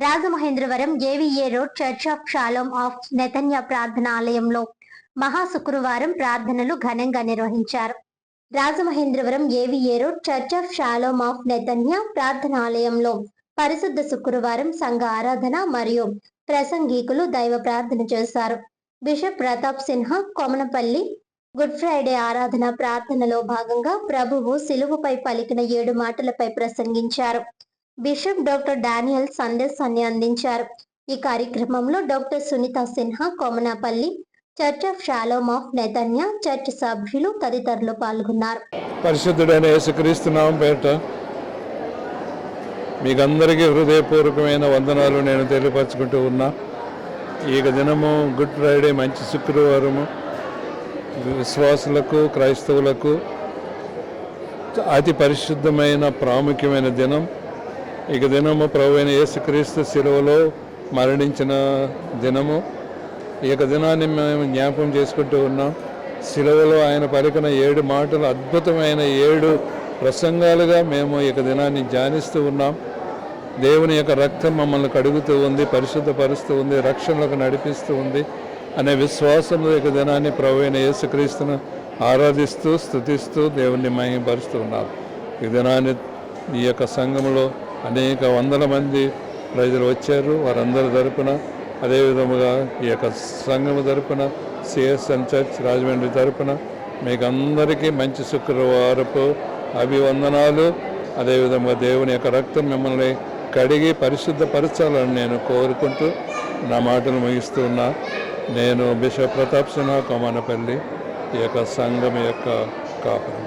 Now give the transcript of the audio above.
Rajamahendravaram AVA road church of Shalom of Netanya ప్రార్థనాలయంలో మహా శుక్రవారం ప్రార్థనలు ఘనంగా నిర్వహించారు. Rajamahendravaram AVA road church of Shalom of Netanya ప్రార్థనాలయంలో పరిశుద్ధ శుక్రవారం సంఘ ఆరాధన మరియు ప్రసంగికులు దైవ ప్రార్థన చేశారు. Bishop Pratap Sinha Komanapalli good Friday ఆరాధన ప్రార్థనలో భాగంగా ప్రభువు శిలువపై పలికిన 7 మాటలపై ప్రసంగించారు. బిషప్ డాక్టర్ డానియల్ సందేశాన్ని అందించారు. ఈ కార్యక్రమంలో doctor Sunitha Sinha Komanapalli church of Shalom of Netanya church సభ్యులు తదితరులు పాల్గొన్నారు. పరిశుద్ధుడైన యేసుక్రీస్తు నామం పేరిట మీకందరికీ హృదయపూర్వకమైన వందనాలు నేను తెలియపరచుకుంటూ ఉన్నా. ఈ దినము గుడ్ ఫ్రైడే, మంచి శుక్రవారము, విశ్వాసులకు క్రైస్తవులకు అతి పరిశుద్ధమైన ప్రాముఖ్యమైన దినం. ఈ దినము ప్రభువైన యేసుక్రీస్తు శిలువలో మరణించిన దినము. ఈ దినాన్ని మేము జ్ఞాపకం చేసుకుంటూ ఉన్నాం. శిలువలో ఆయన పలికిన 7 మాటలు అద్భుతమైన 7 ప్రసంగాలుగా మేము ఈ దినాన్ని ధ్యానిస్తూ ఉన్నాం. దేవుని యొక్క రక్తం మమ్మల్ని కడుగుతూ ఉంది, పరిశుద్ధపరుస్తూ ఉంది, రక్షణలకు నడిపిస్తూ ఉంది అనే విశ్వాసంలో ఈ దినాన్ని ప్రభువైన యేసుక్రీస్తును ఆరాధిస్తూ స్తుతిస్తూ దేవుణ్ణి మహిమపరుస్తూ ఉన్నాం. ఈ దినాన్ని ఈ యొక్క సంఘంలో అనేక వందల మంది ప్రజలు వచ్చారు. వారందరి తరపున, అదేవిధముగా ఈ యొక్క సంఘము తరపున, సిఎస్ఎన్ చర్చ్ రాజమండ్రి తరపున మీకు అందరికీ మంచి శుక్రవారపు అభివందనాలు. అదేవిధంగా దేవుని యొక్క రక్తం మిమ్మల్ని కడిగి పరిశుద్ధపరచాలని నేను కోరుకుంటూ నా మాటలు ముగిస్తూ ఉన్నా. నేను బిషప్ ప్రతాప్ సిన్హా కొమనపల్లి, ఈ యొక్క సంఘం యొక్క కాపరి.